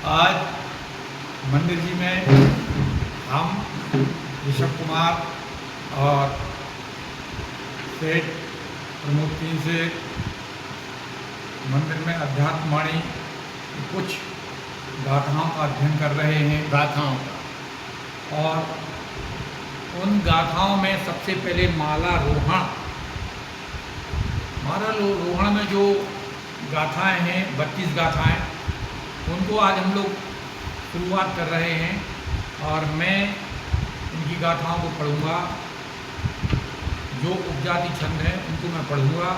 आज मंदिर जी में हम ऋषभ कुमार और सेठ प्रमोद सिंह से मंदिर में अध्यात्मवाणी कुछ गाथाओं का अध्ययन कर रहे हैं। गाथाओं का और उन गाथाओं में सबसे पहले माला रोहण में जो गाथाएं हैं 32 गाथाएं, उनको आज हम लोग शुरुआत कर रहे हैं और मैं इनकी गाथाओं को पढ़ूंगा। जो उपजाति छंद हैं उनको मैं पढ़ूंगा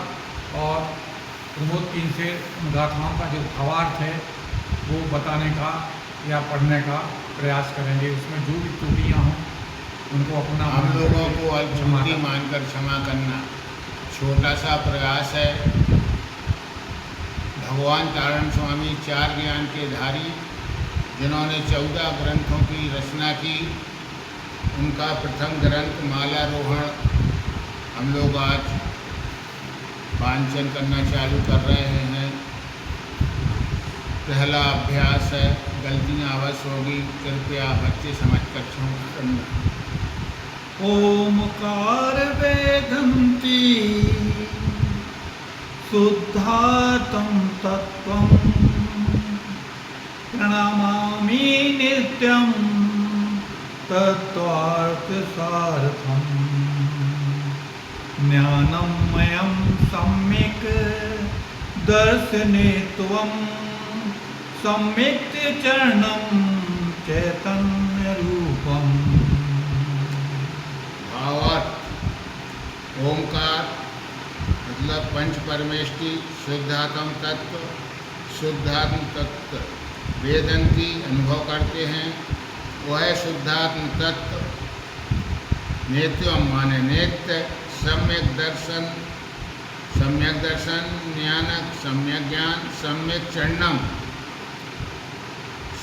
और प्रमोद सिंह से उन गाथाओं का जो भावार्थ है वो बताने का या पढ़ने का प्रयास करेंगे। उसमें जो भी त्रुटियाँ हों उनको अपना हम लोगों को अल्पमति मानकर क्षमा करना। छोटा सा प्रयास है। भगवान तारण स्वामी 4 ज्ञान के धारी, जिन्होंने 14 ग्रंथों की रचना की, उनका प्रथम ग्रंथ माला रोहण हम लोग आज वांचन करना चालू कर रहे हैं। पहला अभ्यास है, गलतियाँ अवश्य होगी, कृपया बच्चे समझ कर क्षमा करना। ओमकार वेदन्ति शुद्धातं तत्त्वं प्रणमामि नित्यं तत्त्वार्थसारथं ज्ञानमयं सम्यक् दर्शने त्वं सम्यक् चरणं चैतन्यरूपम्। भावार्थ: ओंकार मतलब पंच परमेष्टि, शुद्धात्म तत्व, शुद्धात्म तत्व वेदंती अनुभव करते हैं, वह शुद्धात्म तत्व। नेत्यम माने नेत्य, सम्यक दर्शन, ज्ञानक, सम्यक ज्ञान, सम्यक चरणम,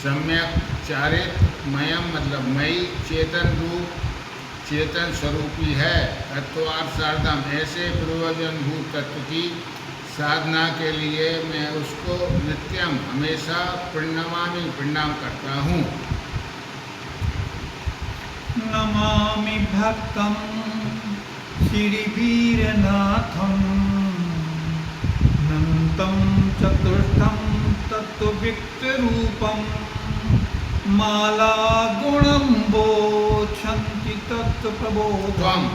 सम्यक चारित, मयम मतलब मई, चेतन रूप, चेतन स्वरूपी है। तत्वार्थ साधम, ऐसे प्रयोजनभूत तत्व की साधना के लिए मैं उसको नित्यम हमेशा प्रणमामि प्रणाम करता हूँ। नमामि भक्तं श्रीवीरनाथं नन्तं चतुष्टं तत्त्वव्यक्तरूपं माला गुणं बोधन्ति तत्त्वप्रबोधम्।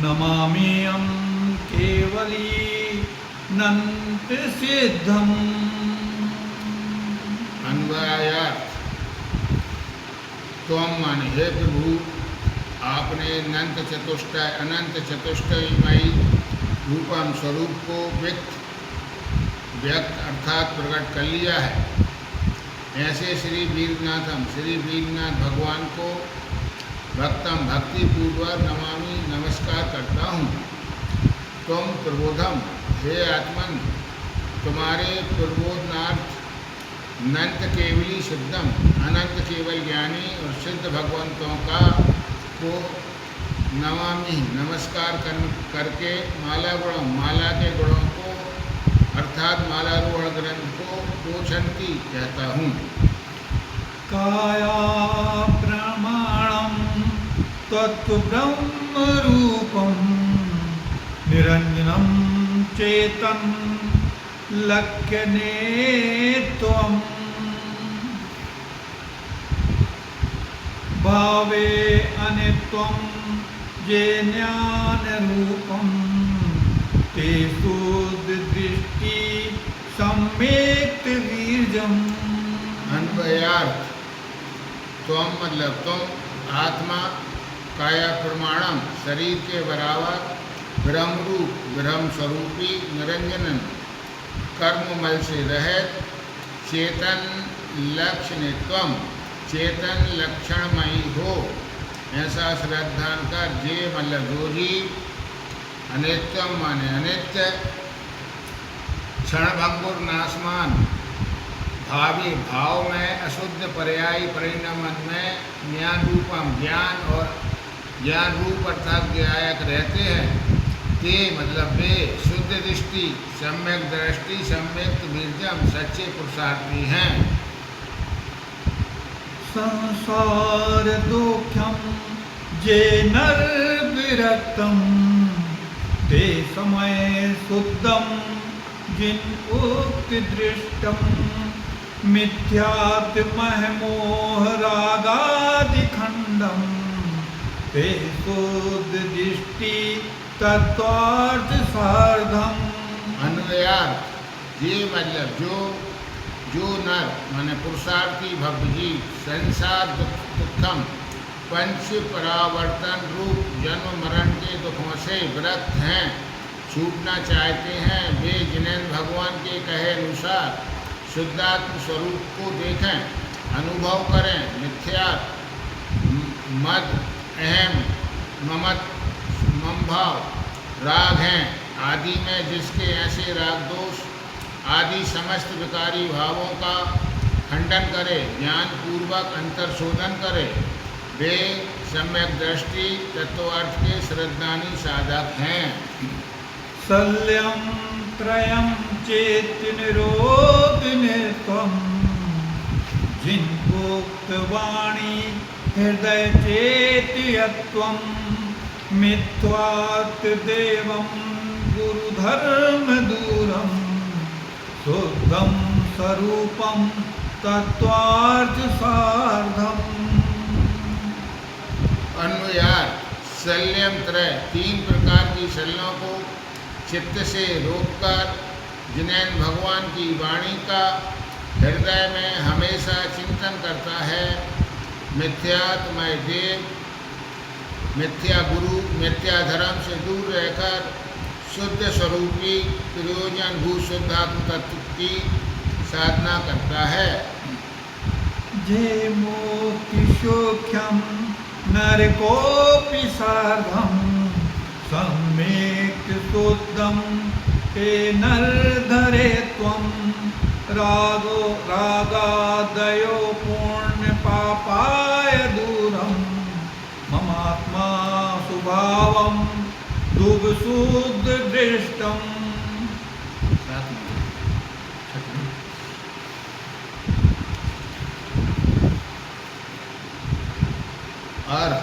नमाम्यहं केवलीनन्तसिद्धम्। अन्वयार्थ: त्वम माने हे प्रभु, आपने अनंत चतुष्टयमयी रूपम स्वरूप को व्यक्त अर्थात प्रकट कर लिया है। ऐसे श्री वीरनाथ भगवान को भक्तम भक्ति पूर्वक नमामि नमस्कार करता हूँ। तुम प्रबोधम, हे आत्मन, तुम्हारे प्रबोधनार्थ अनंत केवली सिद्धम, अनंत केवल ज्ञानी और सिद्ध भगवंतों का को नमामि नमस्कार करके माला के गुणों को अर्थात माला रोहण ग्रंथ को पोषंती कहता हूँ। काया प्रमाणं तत्त्वब्रह्मरूपं निरञ्जनं चेतं लक्ष्यने त्वं भावे अनित्यं ये ज्ञानरूपं तेषु दृष्टि सम्यक् वीर्यम्। अन्वयार्थ: त्वम मतलब तुम, आत्मा, काया प्रमाणम शरीर के बराबर, ब्रह्म रूप ब्रह्म स्वरूपी, निरंजनन कर्ममल से रहित, चेतन लक्षण त्वम चेतन लक्षणमयी हो, ऐसा श्रद्धा कर। जे मतलब रोजी, अनित्यम माने अनित्य, क्षण भंगुर नाशमान, भावी भाव में अशुद्ध पर्यायी परिणामन में ज्ञान रूपम ज्ञान और ज्ञान रूप अर्थात ज्ञायक रहते हैं। ते मतलब वे शुद्ध शुद्ध दृष्टि, सम्यक दृष्टि, सम्यक वीर्यम, सच्चे पुरुषार्थी हैं। संसार दुखम जे नर विरक्तम ते समय शुद्धम जिन उक्ति दृष्टम मिथ्यात्मह मोह रागादि खंडम ते शुद्ध दृष्टि तत्वार्थ सार्धम। अन्वयार्थ, ये मतलब जो नर माने पुरुषार्थी भव्य जी संसार दुखम पंच परावर्तन रूप जन्म मरण के दुखों से विरक्त हैं, छूटना चाहते हैं, वे जिन्हें भगवान के कहे अनुसार शुद्धात्म स्वरूप को देखें, अनुभव करें। मिथ्या मद, अहम, ममत, ममभाव, राग हैं आदि में जिसके ऐसे राग दोष आदि समस्त विकारी भावों का खंडन करे, ज्ञान पूर्वक अंतर शोधन करे, वे सम्यक दृष्टि तत्वार्थ के श्रद्धानी साधक हैं। शल्यम त्रयम चेत निरोध निर्त्वम जिनोक्त वाणी हृदय चेतयत्वम मिथ्वात् देवम गुरुधर्म दूरम शुद्धम स्वरूपम तत्वार्थ सार्धम। अन्वयार्थ, शल्यम त्रय, 3 प्रकार की शल्यों को चित्त से रोककर जिन्हें भगवान की वाणी का हृदय में हमेशा चिंतन करता है, मिथ्यात्मय देव, मिथ्या गुरु, मिथ्या धर्म से दूर रहकर शुद्ध स्वरूपी प्रयोजन भूत शुद्धात्म तत्व की साधना करता है। जे मोक्ति सौख्यम नरकोपि सार्धम सम्यक् शुद्धम ते नरधरे त्वं रागादयो पुण्य पापाय दूरम ममात्मा स्वभावम दुभ शुद्ध दृष्टम। अर्थ,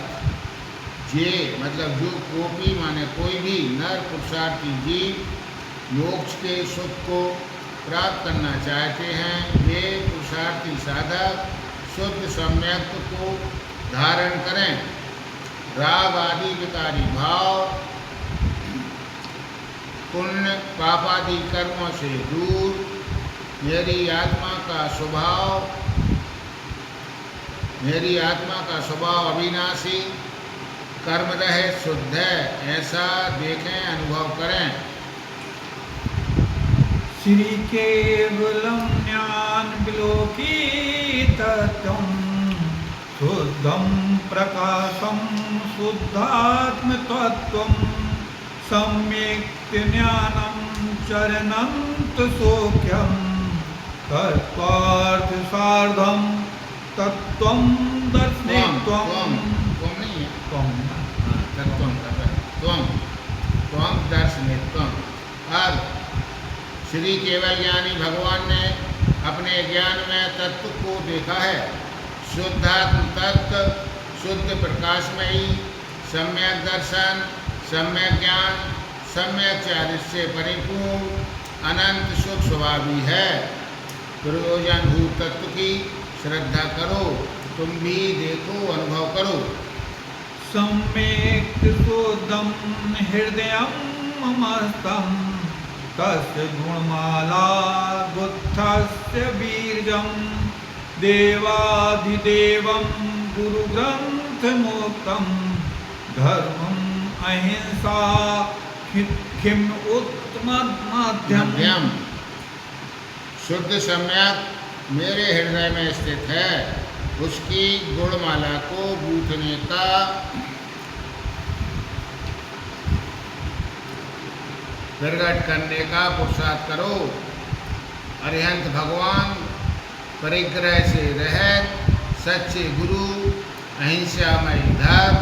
जे मतलब जो कोपी माने कोई भी नर पुरुषार्थी जीव मोक्ष के सुख को प्राप्त करना चाहते हैं, वे पुरुषार्थी साधक शुद्ध सम्यक को धारण करें, राग आदि विकारी भाव पुण्य पापादि कर्मों से दूर, मेरी आत्मा का स्वभाव अविनाशी, कर्म रहे शुद्ध है, ऐसा देखें, अनुभव करें। श्री केवलम ज्ञान विलोकितम् शुद्धम प्रकाशम शुद्धात्म तत्वम सम्यक् ज्ञानम चरणंत सौख्यम तत्वार्थ सार्धम तत्वम दर्शनित्वम। त्वं दर्शनित्वम। अर्थ, श्री केवल ज्ञानी भगवान ने अपने ज्ञान में तत्व को देखा है, शुद्धात्म तत्व, शुद्ध प्रकाशमयी, सम्यक दर्शन, सम्यक ज्ञान, सम्यक चारित्र से परिपूर्ण अनंत सुख स्वभावी है। प्रयोजन भूत तत्व की श्रद्धा करो, तुम भी देखो, अनुभव करो। सम्यक् शुद्धं हृदयं ममस्तम् तस्य गुणमाला गुत्थस्य वीर्यं देवाधिदेवं गुरुग्रन्थमोक्तं धर्मम् अहिंसा खिम उत्तमध्यम। शुद्ध सम्यक मेरे हृदय में स्थित है, उसकी गुणमाला को बूझने का प्रकट करने का पुरुषार्थ करो। अरिहंत भगवान परिग्रह से रहित, सच्चे गुरु, अहिंसामय धर्म,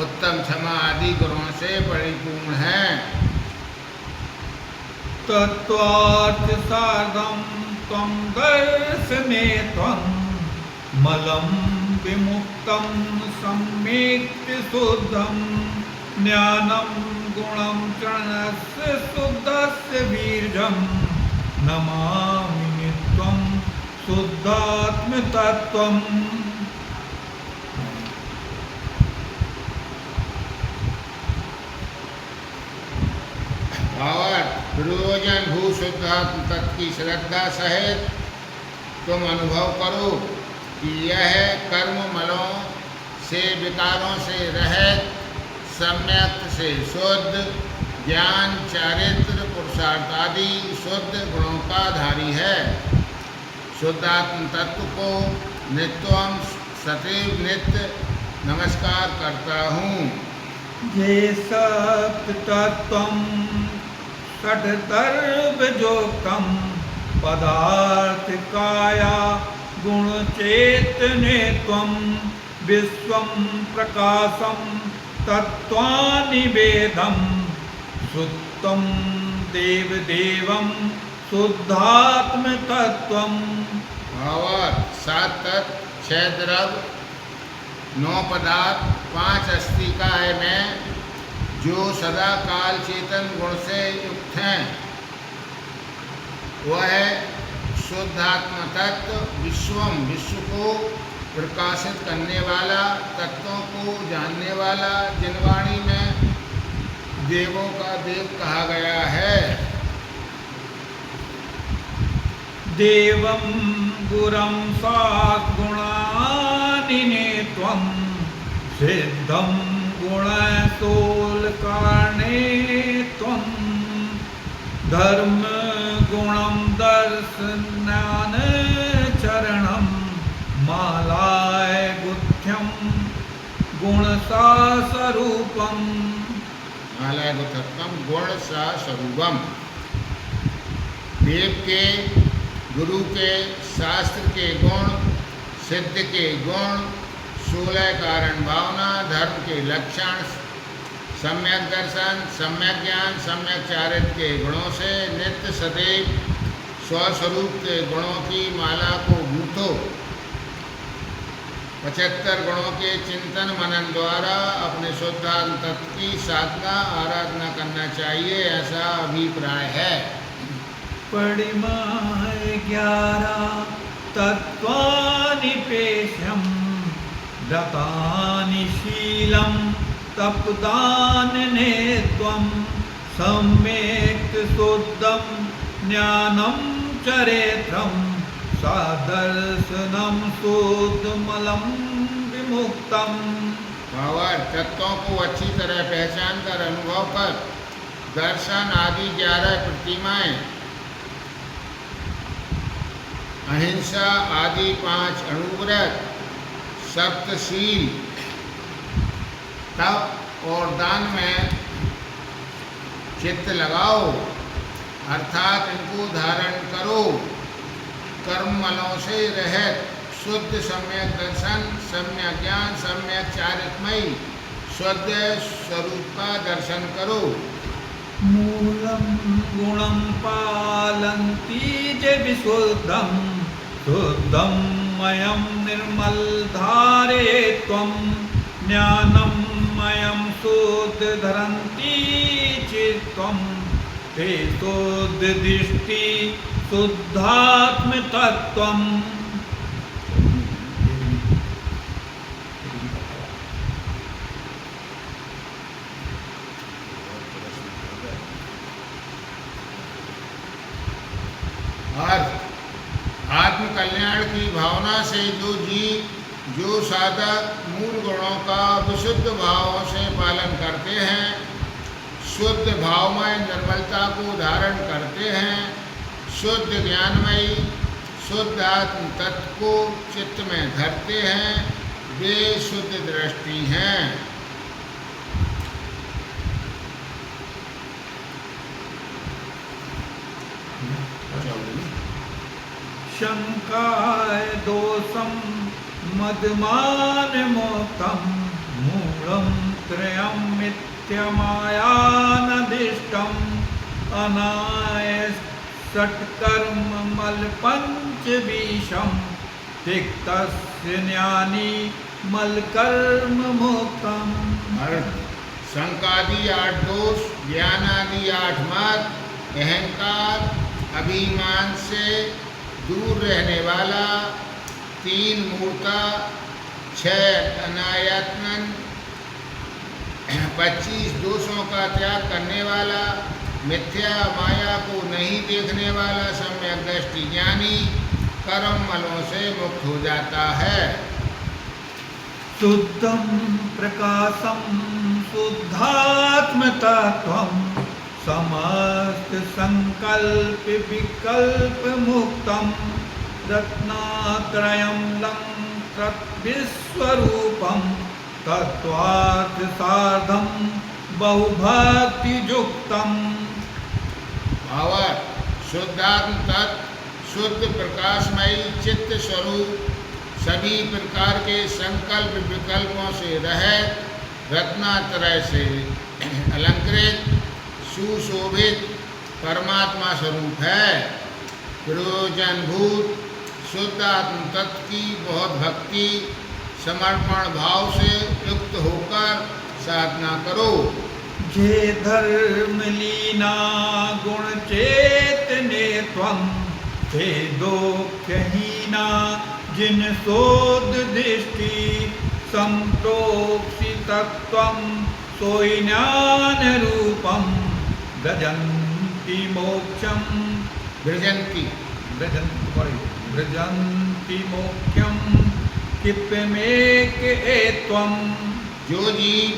उत्तम क्षमा आदि गुणों से परिपूर्ण है। तत्त्वार्थ सार्धं त्वं दर्शने त्वं मलं विमुक्तं सम्यक् शुद्धं ज्ञानं गुणं चरणस्य शुद्धस्य बीजं नमामि नित्यं शुद्धात्मतत्त्वम्। भावार्थ प्रयोजन भू शुद्धात्म तत्व की श्रद्धा सहित तुम अनुभव करो कि यह कर्म मलों से विकारों से रहित सम्यक से शुद्ध ज्ञान चारित्र पुरुषार्थ आदि शुद्ध गुणों का धारी है। शुद्धात्म तत्व को नित्यम सदैव नित्य नमस्कार करता हूँ। ये सप्ततत्त्वं षड्दर्भयोक्तं पदार्थकाया गुणचेतने त्वं विश्वं प्रकाशं तत्त्वानिवेदं सुप्तं देवदेवं शुद्धात्मतत्त्वम्। भावार्थ 7 तत्व 6 द्रव्य 9 पदार्थ 5 अस्थिकाय में जो सदा काल चेतन गुण से युक्त हैं वह शुद्धात्म तत्व विश्वम विश्व को प्रकाशित करने वाला तत्वों को जानने वाला जिनवाणी में देवों का देव कहा गया है। देवं गुरं सद्गुणानिने त्वं सिद्धं गुणस्थूलकारणे त्वं धर्मगुणं दर्शनानचरणं मालाय गुथ्यं गुणसास्वरूपं। मालाय गुथ्यं गुणसास्वरूपम। देव के गुरु के शास्त्र के गुण सिद्ध के गुण 16 कारण भावना धर्म के लक्षण सम्यक दर्शन सम्यक ज्ञान सम्यक चारित्र के गुणों से नित्य सदैव स्वस्वरूप के गुणों की माला को गूंथो। 75 गुणों के चिंतन मनन द्वारा अपने शुद्धात्म तत्व की साधना आराधना करना चाहिए, ऐसा अभिप्राय है। परिमाय 11 तत्त्वानि पेशं दत्तानि शीलं तपदानने त्वं सम्यक् शुद्धं ज्ञानं चरित्रं सादर्शनं शुद्धमलं विमुक्तं। भावार्थ तत्वों को अच्छी तरह पहचान कर अनुभव कर दर्शन आदि 11 प्रतिमाएं अहिंसा आदि 5 अणुव्रत सप्तशील तप और दान में चित्त लगाओ अर्थात इनको धारण करो। कर्ममलों से रहित शुद्ध सम्यक दर्शन सम्यक ज्ञान सम्यक चारित्रमयी शुद्ध स्वरूप का दर्शन करो। मूलं गुणं पालन्ति च विशुद्धं शुद्धं मयं निर्मलधारे त्वं ज्ञानं मयं शुद्धधरन्ति चित्तं ते शुद्धदृष्टि शुद्धात्मतत्त्वम्। आत्म कल्याण की भावना से जो जीव जो साधक मूल गुणों का विशुद्ध भावों से पालन करते हैं शुद्ध भावमय निर्मलता को धारण करते हैं शुद्ध ज्ञानमयी शुद्ध आत्म तत्व को चित्त में धरते हैं वे शुद्ध दृष्टि हैं। शंकाय दोषं मदमानमोक्तं मूलं त्रयं मिथ्यमायानदिष्टं अनाय षट्कर्म मल पंचविशम तिक्तस्य ज्ञानी मलकर्म मुक्तम। शंकादि 8 दोष, ज्ञानादि 8 मत, अहंकार अभिमान से दूर रहने वाला, 3 मूर्ता, 6 अनायतन, 25 दोषों का त्याग करने वाला, मिथ्या माया को नहीं देखने वाला, सम्यक दृष्टि ज्ञानी कर्म मलों से मुक्त हो जाता है। शुद्धम प्रकाशम शुद्धात्म तत्वम समस्त संकल्प विकल्प मुक्तम रत्नात्रयम लंकृत विश्वरूपम तत्वार्थ साधम बहुभक्ति युक्तम। भावार्थ, शुद्धात्म तत्व शुद्ध प्रकाशमयी चित्त स्वरूप, सभी प्रकार के संकल्प विकल्पों से रहित, रत्नात्रय से अलंकृत, सुशोभित परमात्मा स्वरूप है। प्रयोजनभूत शुद्ध आत्म तत्व की बहुत भक्ति समर्पण भाव से युक्त होकर साधना करो। जे धर्म लीना गुण चेतने त्वं ते दोख्यहीना जिन शोध दृष्टि संप्रोक्षितत्वं सोई ज्ञान रूपम व्रजन्ति मोक्षम। व्रजन्ति मोक्षम किप्यमेक एत्वं। जो जीव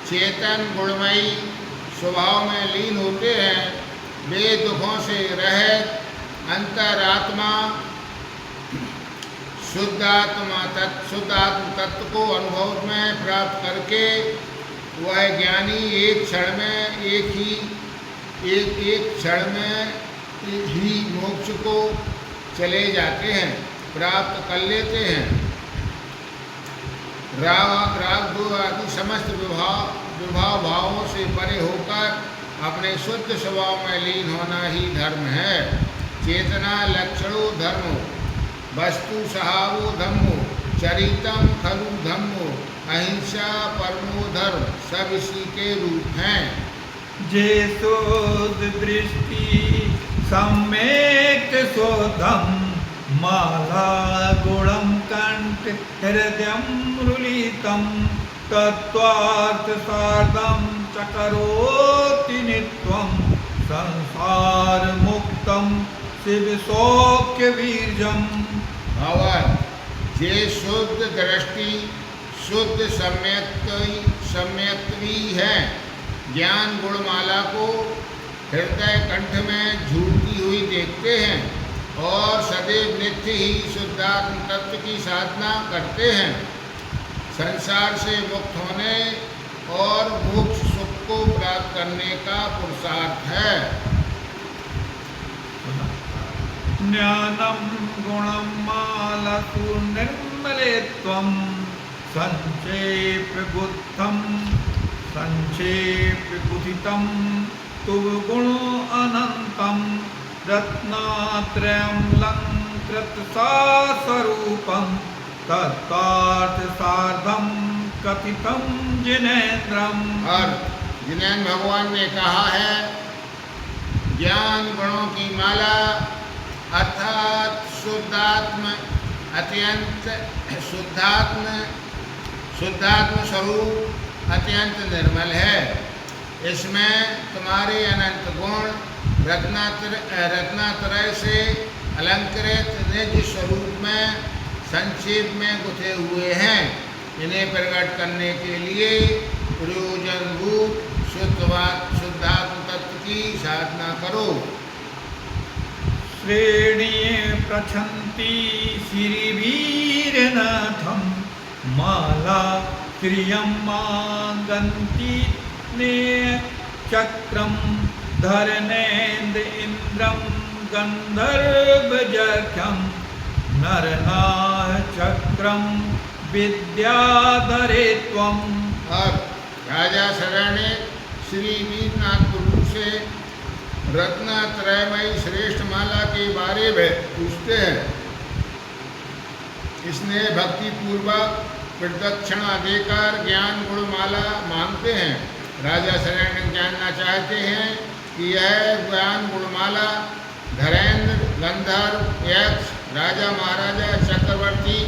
चेतन गुणमयी स्वभाव में लीन होते हैं, वे दुखों से रहित अंतरात्मा शुद्धात्म तत्व को अनुभव में प्राप्त करके वह ज्ञानी एक क्षण में ही मोक्ष को चले जाते हैं, प्राप्त कर लेते हैं। राग द्वेष आदि समस्त विभाव भावों से परे होकर अपने शुद्ध स्वभाव में लीन होना ही धर्म है। चेतना लक्षणो धर्मो वस्तु सहावो धम्मो चरितम खलु धम्मो अहिंसा परमो धर्म, सब इसी के रूप हैं। जे शोध दृष्टि सम्यक् शोधम माला गुणम कंठ हृदयम रुलितम तत्वार्थ सार्धम चकरोति नित्यम संसार मुक्तम शिव सौख्य वीर्यम। भावार्थ, जे शुद्ध दृष्टि शुद्ध सम्यक्तवी है, ज्ञान गुणमाला को हृदय कंठ में झूलती हुई देखते हैं और सदैव नित्य ही शुद्धात्म तत्व की साधना करते हैं, संसार से मुक्त होने और मोक्ष सुख को प्राप्त करने का पुरुषार्थ है। ज्ञानम गुणम मालतु निर्मलेत्वं संक्षेप बुद्धम संक्षेप बुद्धितम तुव गुणो अनंतम रत्नात्रयं लंकृत सास्वरूपम तत्वार्थ सार्धम कथितम जिनेन्द्रम। और जिनेन्द्र भगवान ने कहा है, ज्ञान गुणों की माला अर्थात शुद्धात्म अत्यंत शुद्धात्म स्वरूप अत्यंत निर्मल है। इसमें तुम्हारे अनंत गुण रत्नात्रय से अलंकृत निज स्वरूप में संक्षेप में गुथे हुए हैं। इन्हें प्रकट करने के लिए प्रयोजनभूत शुद्धात्म तत्व की साधना करो। श्रेणीये प्रछन्ति श्रीवीरनाथं माला क्रियं मागन्ति चक्रं धरनेन्द्र इन्द्रं गन्धर्वजख्यं नरनाह चक्रं विद्याधरे त्वं। और राजा शरण ने श्री वीरनाथ गुरु से रत्न त्रयमयी श्रेष्ठ माला के बारे में पूछते हैं। इसने भक्ति पूर्वक प्रदक्षिणा देकर ज्ञान गुण माला मांगते हैं। राजा शरण जानना चाहते हैं कि यह ज्ञान गुणमाला धरेंद्र, गंधर्व, यक्ष, राजा, महाराजा, चक्रवर्ती,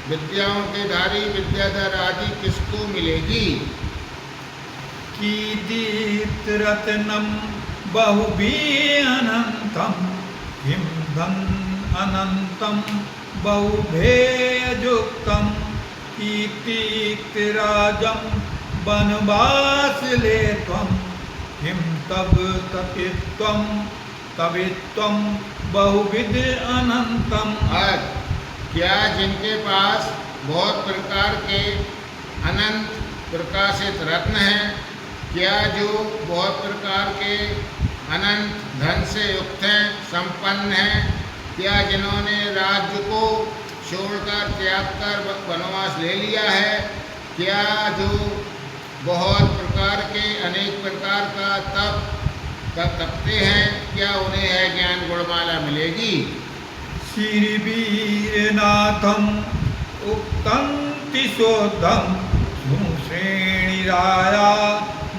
विद्याओं के धारी, विद्याधर आदि किसको मिलेगी? कीदीप्त रत्नम बहुभिः अनंतम किं धन अनंतम बहुभेययुक्तम कीर्तिराजं वनवासलेत्वं किं तव तवित्वं बहुविध अनंतम। क्या जिनके पास बहुत प्रकार के अनंत प्रकाशित रत्न हैं, क्या जो बहुत प्रकार के अनंत धन से युक्त हैं, संपन्न हैं, क्या जिन्होंने राज्य को छोड़कर त्याग कर वनवास ले लिया है, क्या जो बहुत प्रकार के अनेक प्रकार का तप तपते हैं, क्या उन्हें है ज्ञान गुणमाला मिलेगी? श्रीवीरनाथम उक्तंति शोद्धम श्रेणीराया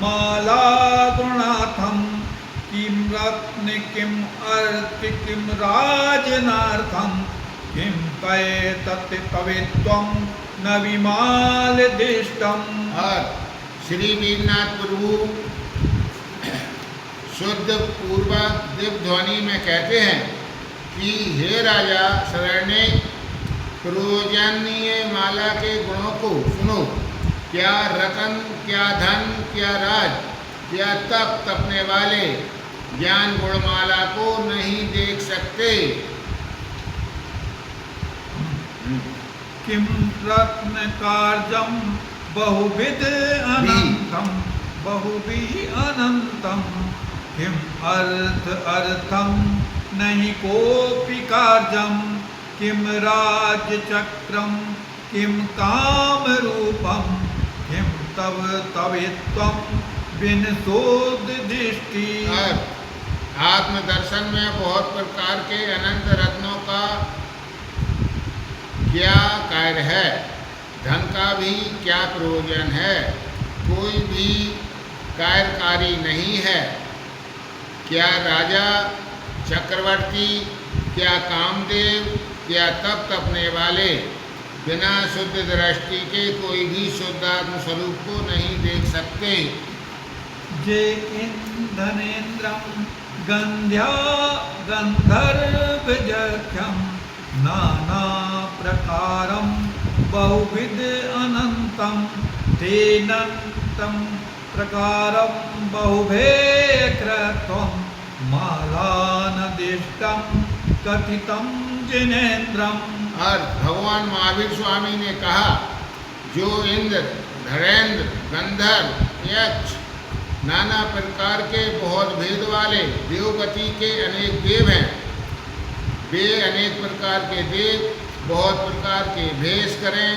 माला गुणाथम किं रत्न किं अर्थ किं राजनार्थम किं तय तत्तवित्वं न विमालदिष्टम। और श्री वीरनाथ प्रभु शुद्ध पूर्वक दिव्य ध्वनि में कहते हैं कि हे राजा शरण्य, प्रयोजनीय माला के गुणों को सुनो। क्या रतन, क्या धन, क्या राज, क्या तप तपने वाले ज्ञान गुणमाला को नहीं देख सकते? किं रत्न कार्जम बहुविध अनंतम बहुभिः अनंतम किं अर्थम नहीं कोपि कार्जम किं राजचक्रम किं कामरूपम किं तव तवित्वं विनशोद दृष्टि। आत्मदर्शन में बहुत प्रकार के अनंत रत्नों का क्या कार्य है, धन का भी क्या प्रयोजन है, कोई भी कार्यकारी नहीं है। क्या राजा, चक्रवर्ती, क्या कामदेव, क्या तप तपने वाले बिना शुद्ध दृष्टि के कोई भी शुद्ध आत्म स्वरूप को नहीं देख सकते? जे इंद्रनेन्द्रम गंध्या गंधर्वजख्यम नाना प्रकारम बहुविध अनंतम तेनंतम प्रकारम बहुभेयकृत्वं मालानदिष्टं कथितं जिनेन्द्रम। और भगवान महावीर स्वामी ने कहा, जो इंद्र, धरेंद्र, गंधर्व, यक्ष, नाना प्रकार के बहुत भेद वाले देवगति के अनेक देव हैं, वे अनेक प्रकार के देव बहुत प्रकार के भेष करें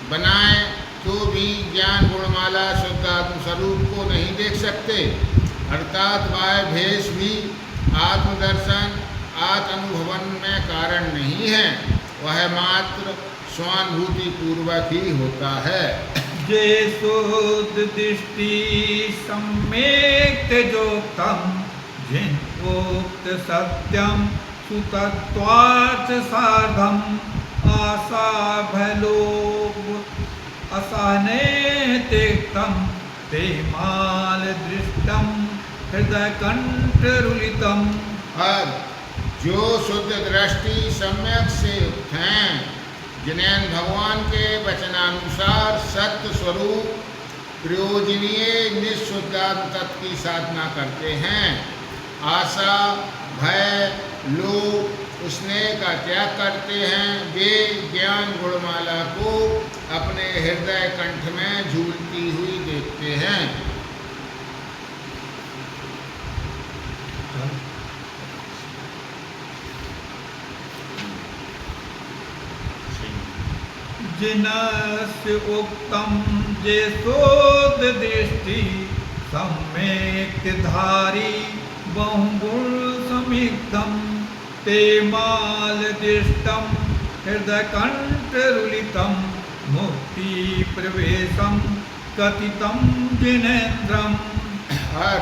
बनाएं तो भी ज्ञान गुणमाला शुद्ध आत्म स्वरूप को नहीं देख सकते। अर्थात वह भेष भी आत्मदर्शन आत्मानुभवन में कारण नहीं है, वह मात्र स्वानुभूति पूर्वक ही होता है। जे शुद्ध दृष्टि सम्यक् जोक्तम जिनोक्त सत्यम सुतत्वार्थ साधम आशा भलोभ असहने तिक्तम ते माल दृष्टम हृदय कंठरुलितम। और जो शुद्ध दृष्टि सम्यक से युक्त हैं, जिन्हें भगवान के वचनानुसार सत्य स्वरूप प्रयोजनीय निःशुद्धात्म तत्व की साधना करते हैं, आशा, भय, लोभ, स्नेह का त्याग करते हैं, वे ज्ञान गुणमाला को अपने हृदय कंठ में झूलती हुई देखते हैं। जिनस्य उक्तम जे शुद्ध दृष्टि सम्यक् धारी बहुगुण समिग्धं ते मालदिष्टं हृदयकण्ठरुलितं मुक्ति प्रवेशं कथितं जिनेन्द्रम्। और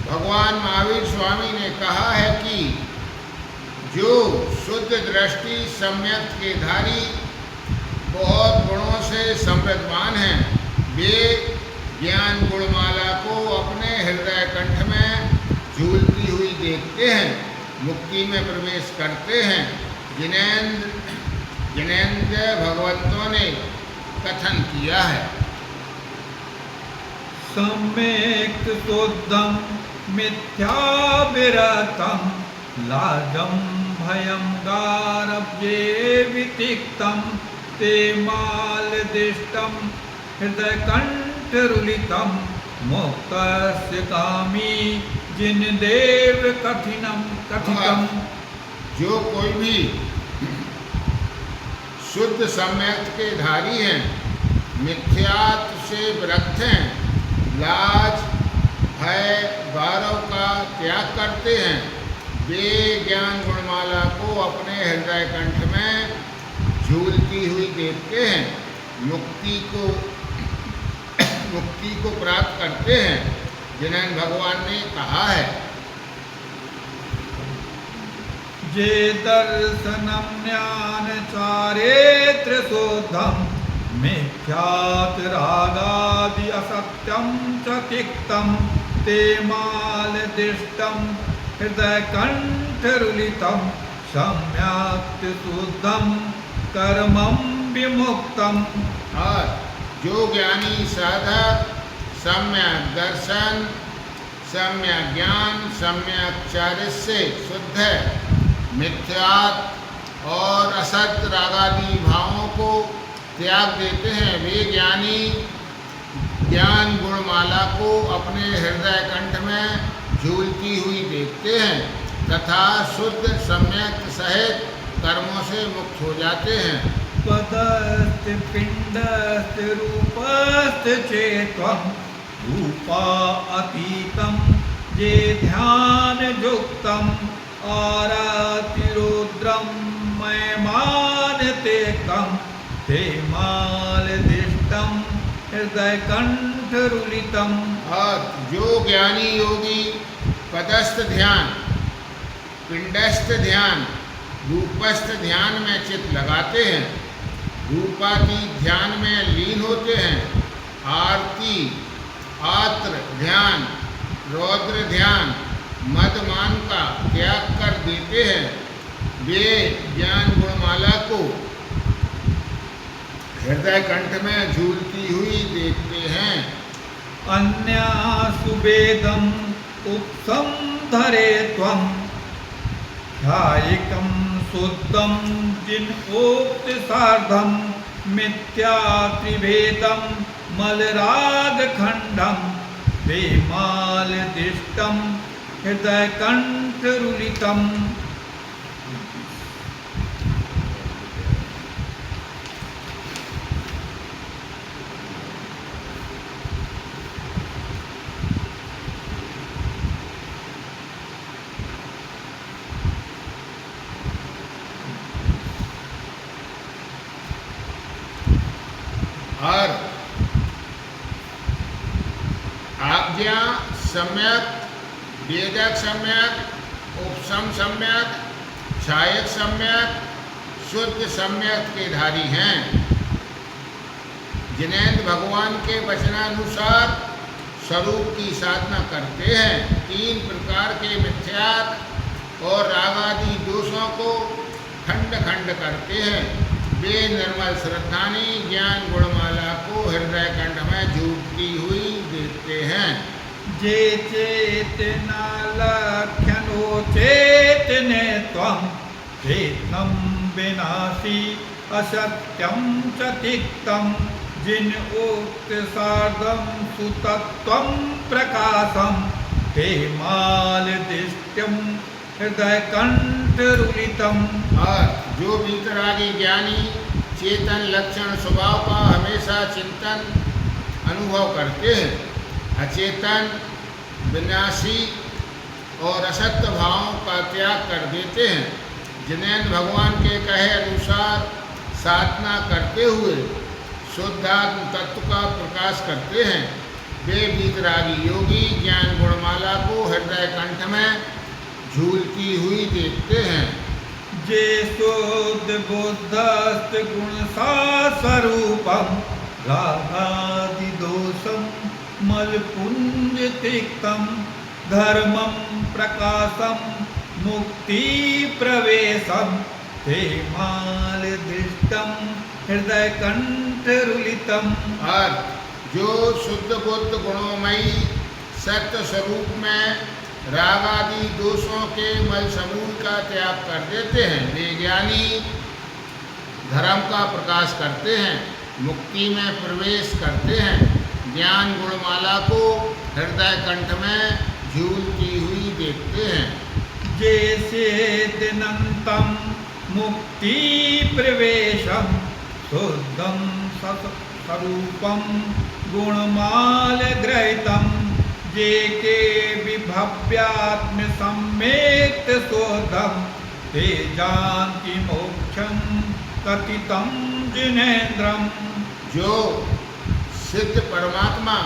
भगवान महावीर स्वामी ने कहा है कि जो शुद्ध दृष्टि सम्यक के धारी बहुत गुणों से समृद्धवान हैं, वे ज्ञान गुणमाला को अपने हृदय कंठ में झूलती हुई देखते हैं, मुक्ति में प्रवेश करते हैं। जिनेन्द्र भगवंतों ने कथन किया है। सम्यक् शुद्धं मिथ्याविरतं लाजं भयं गारव्ये वितिक्तं ते मालदिष्टं हृदयकण्ठरुलितं मुक्तस्य कामी जिनदेव कथितं। जो कोई भी शुद्ध सम्यक के धारी हैं, मिथ्यात्व से विरक्त हैं, लाज भय गौरव का त्याग करते हैं, वे ज्ञान गुणमाला को अपने हृदय कंठ में झूलती हुई देखते हैं, मुक्ति को प्राप्त करते हैं। जिन्हें भगवान ने कहा है, जे दर्शनं ज्ञान चारेत्र शोधं मिथ्यात् रागादि असत्यं च तिक्तं ते मालदिष्टं हृदयकण्ठरुलितं सम्यक् शुद्धं कर्मं विमुक्तम्। और जो ज्ञानी साधक सम्यक दर्शन, सम्यक ज्ञान, सम्यक चारित्र से शुद्ध है, मिथ्यात्व और असत रागादि भावों को त्याग देते हैं, वे ज्ञानी ज्ञान गुणमाला को अपने हृदय कंठ में झूलती हुई देखते हैं तथा शुद्ध सम्यक सहित कर्मों से मुक्त हो जाते हैं। पदस्थ पिंडस्थ रूपस्थ चेत्वं रूपा अतीतं ये ध्यान युक्तं आरतिरुद्रं मय मानते कं ते मालदिष्टं हृदयकण्ठरुलितं। और जो ज्ञानी योगी पदस्थ ध्यान, पिंडस्थ ध्यान, रूपस्थ ध्यान में चित्त लगाते हैं, रूपातीत ध्यान में लीन होते हैं, आरती आत्र ध्यान, रौद्र ध्यान, मदमान का त्याग कर देते हैं, वे ज्ञान गुणमाला को हृदय कंठ में झूलती हुई देखते हैं। अन्यासु वेदम् उपसंधरे त्वं ध्यायिकं शुद्धं जिनोक्त सार्धं मिथ्या त्रिभेदं मलरागखण्डं ते मालदिष्टं हृदयकण्ठरुलितम्। और आज्ञा सम्यक, वेदक सम्यक, उपसम सम्यक, छायक सम्यक, शुद्ध सम्यक के धारी हैं, जिनेन्द्र भगवान के वचनानुसार स्वरूप की साधना करते हैं, 3 प्रकार के मिथ्यात्व और रागादि दोषों को खंड खंड करते हैं, वे निर्मल श्रद्धानी ज्ञान गुणमाला को हृदय कंठ में झूलती हुई देखते हैं। जे चेतना लक्ष्यनो चेतने त्वं चेतनं विनाशी असत्यं च तिक्तं जिन उक्त सार्धं सुतत्वं प्रकाशं ते मालदिष्टं हृदयकण्ठरुलितं। और जो भीतरागी ज्ञानी चेतन लक्षण स्वभाव का हमेशा चिंतन अनुभव करते हैं, अचेतन विनाशी और असत्य भावों का त्याग कर देते हैं, जिन्हें भगवान के कहे अनुसार साधना करते हुए शुद्धात्म तत्व का प्रकाश करते हैं, वे वीतरागी योगी ज्ञान गुणमाला को हृदय कंठ में झूलती हुई देखते हैं। जे शुद्ध बुद्धस्त गुण सा स्वरूपम रागादि दोषम मल पुंज तिक्तम धर्मम प्रकाशम मुक्ति प्रवेशम ते माल दृष्टम हृदय कंठ रुलितम। अर्थ जो शुद्ध बुद्ध गुणोमयी सत्य स्वरूप में राग आदि दोषों के मल समूह का त्याग कर देते हैं, वे ज्ञानी धर्म का प्रकाश करते हैं, मुक्ति में प्रवेश करते हैं, ज्ञान गुणमाला को हृदय कंठ में झूलती हुई देखते हैं। जैसे दिनंतम मुक्ति प्रवेशम शुद्धम स्वरूपम गुणमाल ग्रहितम जे के विभव्यात्म सम्यक्त शोधम ते जानति मोक्षम कथितम जिनेन्द्रम। जो सिद्ध परमात्मा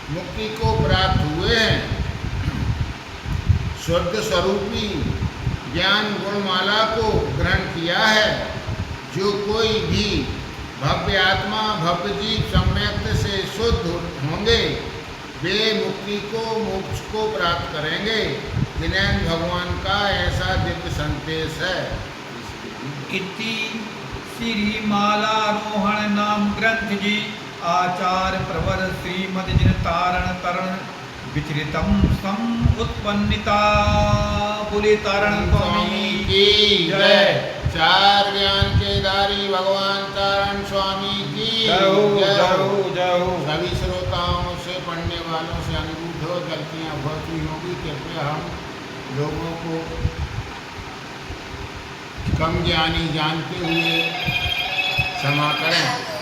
मुक्ति को प्राप्त हुए हैं, शुद्ध स्वरूपी ज्ञान गुणमाला को ग्रहण किया है, जो कोई भी भव्य आत्मा भव्य जीव सम्यक्त से शुद्ध होंगे, वे मुक्ति को मोक्ष को प्राप्त करेंगे, जिन्हें भगवान का ऐसा दिव्य संदेश है। इति श्री मालारोहण नाम ग्रंथ जी आचार्य प्रवर श्रीमद जिन तारण तरण विचरितम सम उत्पन्निता। बोले तारण स्वामी की जय। चार ज्ञान के दारी भगवान तारण स्वामी की जय। सभी श्रोताओं से पढ़ने वालों से अनुरोध हो, गलतियाँ बहुत ही होगी, कृपया हम लोगों को कम ज्ञानी जानते हुए क्षमा करें।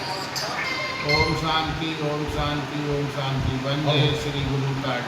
ओम शांति ओम शांति ओम शांति। वंदे श्री गुरु ताट।